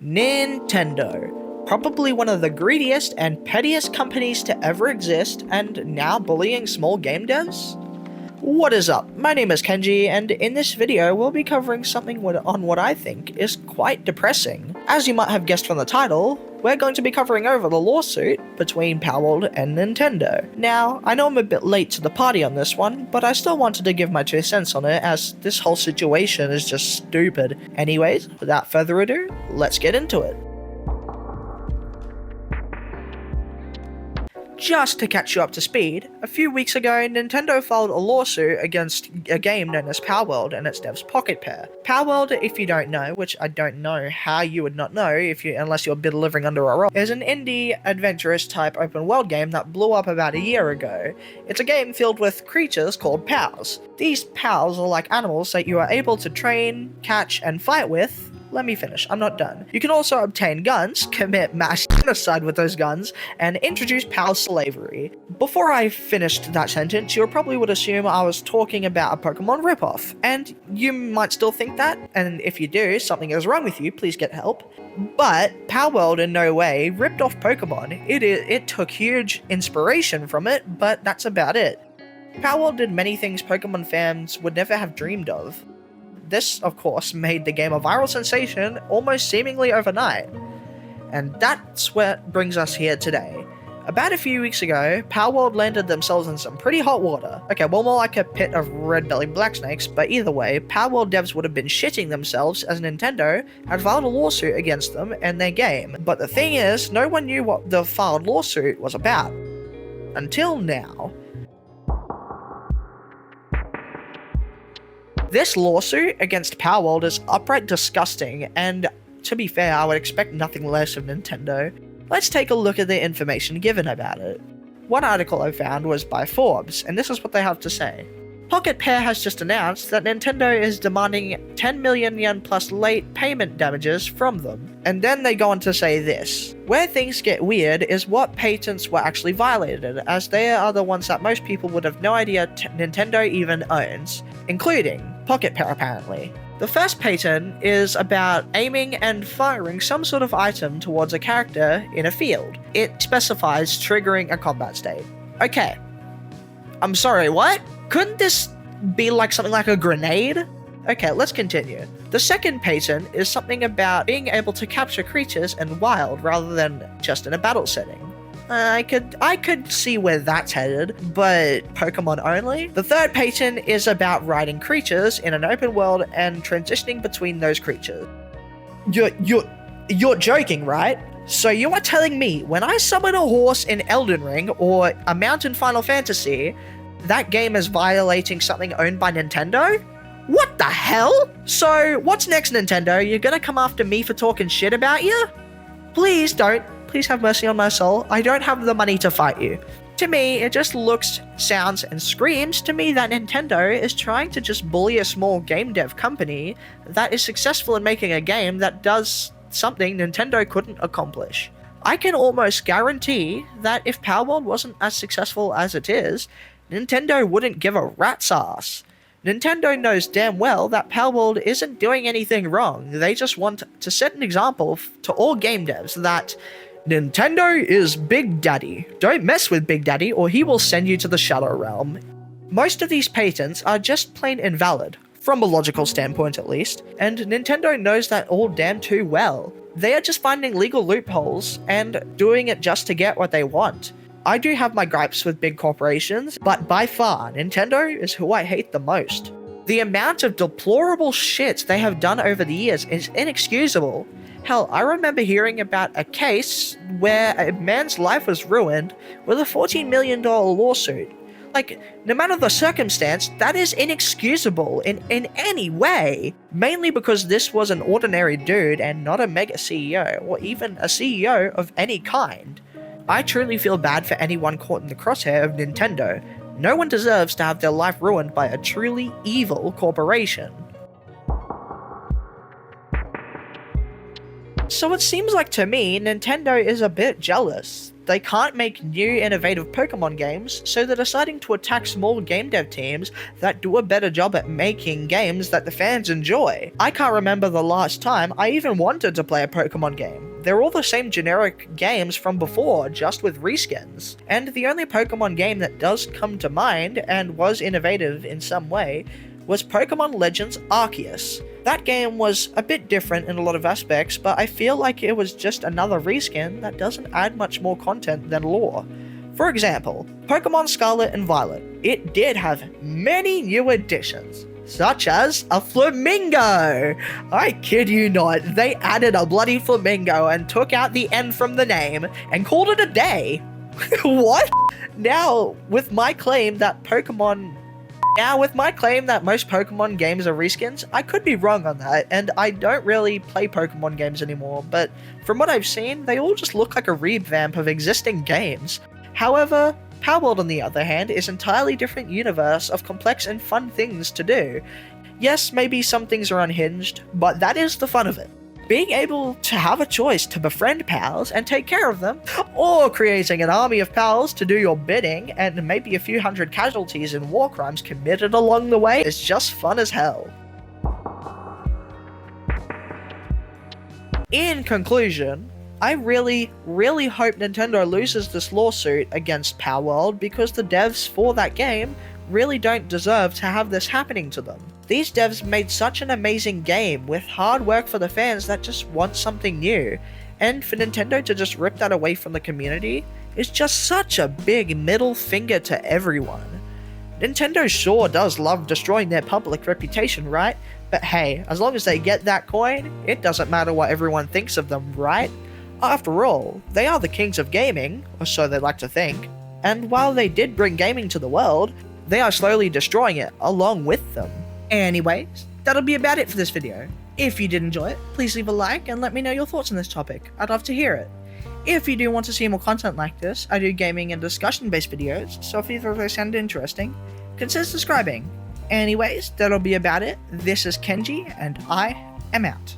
Nintendo. Probably one of the greediest and pettiest companies to ever exist, and now bullying small game devs? What is up? My name is Kenji, and in this video we'll be covering something on what I think is quite depressing. As you might have guessed from the title, we're going to be covering over the lawsuit between PalWorld and Nintendo. Now, I know I'm a bit late to the party on this one, but I still wanted to give my 2 cents on it as this whole situation is just stupid. Anyways, without further ado, let's get into it. Just to catch you up to speed, a few weeks ago, Nintendo filed a lawsuit against a game known as PalWorld and its devs Pocket Pair. PalWorld, if you don't know, which I don't know how you would not know unless you're been living under a rock, is an indie, adventurous type open world game that blew up about a year ago. It's a game filled with creatures called pals. These pals are like animals that you are able to train, catch, and fight with. Let me finish, I'm not done. You can also obtain guns, commit mass genocide with those guns, and introduce pal slavery. Before I finished that sentence, you probably would assume I was talking about a Pokemon ripoff, and you might still think that, and if you do, something is wrong with you, please get help. But PalWorld in no way ripped off Pokemon. It took huge inspiration from it, but that's about it. PalWorld did many things Pokemon fans would never have dreamed of. This, of course, made the game a viral sensation almost seemingly overnight. And that's what brings us here today. About a few weeks ago, PalWorld landed themselves in some pretty hot water. Okay, well, more like a pit of red-bellied blacksnakes, but either way, PalWorld devs would have been shitting themselves as Nintendo had filed a lawsuit against them and their game. But the thing is, no one knew what the filed lawsuit was about. Until now. This lawsuit against PalWorld is outright disgusting, and to be fair, I would expect nothing less of Nintendo. Let's take a look at the information given about it. One article I found was by Forbes, and this is what they have to say. Pocket Pair has just announced that Nintendo is demanding 10 million yen plus late payment damages from them. And then they go on to say this. Where things get weird is what patents were actually violated, as they are the ones that most people would have no idea Nintendo even owns, including Pocket Pair apparently. The first patent is about aiming and firing some sort of item towards a character in a field. It specifies triggering a combat state. Okay. I'm sorry, what? Couldn't this be like something like a grenade? Okay, let's continue. The second patent is something about being able to capture creatures in wild rather than just in a battle setting. I could see where that's headed, but Pokemon only? The third patent is about riding creatures in an open world and transitioning between those creatures. You're joking, right? So you are telling me when I summon a horse in Elden Ring or a mount in Final Fantasy, that game is violating something owned by Nintendo? What the hell? So what's next, Nintendo? You're gonna come after me for talking shit about you? Please don't. Please have mercy on my soul. I don't have the money to fight you. To me, it just looks, sounds, and screams to me that Nintendo is trying to just bully a small game dev company that is successful in making a game that does something Nintendo couldn't accomplish. I can almost guarantee that if PalWorld wasn't as successful as it is, Nintendo wouldn't give a rat's ass. Nintendo knows damn well that PalWorld isn't doing anything wrong. They just want to set an example to all game devs that Nintendo is Big Daddy. Don't mess with Big Daddy or he will send you to the Shadow Realm. Most of these patents are just plain invalid, from a logical standpoint at least, and Nintendo knows that all damn too well. They are just finding legal loopholes and doing it just to get what they want. I do have my gripes with big corporations, but by far, Nintendo is who I hate the most. The amount of deplorable shit they have done over the years is inexcusable. Hell, I remember hearing about a case where a man's life was ruined with a $14 million lawsuit. Like, no matter the circumstance, that is inexcusable in any way. Mainly because this was an ordinary dude and not a mega CEO, or even a CEO of any kind. I truly feel bad for anyone caught in the crosshair of Nintendo. No one deserves to have their life ruined by a truly evil corporation. So it seems like to me, Nintendo is a bit jealous. They can't make new innovative Pokemon games, so they're deciding to attack small game dev teams that do a better job at making games that the fans enjoy. I can't remember the last time I even wanted to play a Pokemon game. They're all the same generic games from before, just with reskins. And the only Pokemon game that does come to mind, and was innovative in some way, was Pokemon Legends Arceus. That game was a bit different in a lot of aspects, but I feel like it was just another reskin that doesn't add much more content than lore. For example, Pokemon Scarlet and Violet. It did have many new additions, such as a flamingo! I kid you not, they added a bloody flamingo and took out the N from the name and called it a day. What? Now, with my claim that most Pokemon games are reskins, I could be wrong on that, and I don't really play Pokemon games anymore, but from what I've seen, they all just look like a revamp of existing games. However, PalWorld on the other hand is an entirely different universe of complex and fun things to do. Yes, maybe some things are unhinged, but that is the fun of it. Being able to have a choice to befriend pals and take care of them, or creating an army of pals to do your bidding and maybe a few hundred casualties in war crimes committed along the way is just fun as hell. In conclusion, I really hope Nintendo loses this lawsuit against PalWorld because the devs for that game really don't deserve to have this happening to them. These devs made such an amazing game with hard work for the fans that just want something new, and for Nintendo to just rip that away from the community is just such a big middle finger to everyone. Nintendo sure does love destroying their public reputation, right? But hey, as long as they get that coin, it doesn't matter what everyone thinks of them, right? After all, they are the kings of gaming, or so they like to think, and while they did bring gaming to the world, they are slowly destroying it along with them. Anyways, that'll be about it for this video. If you did enjoy it, please leave a like and let me know your thoughts on this topic. I'd love to hear it. If you do want to see more content like this, I do gaming and discussion based videos, so if either of those sound interesting, consider subscribing. Anyways, that'll be about it. This is Kenji, and I am out.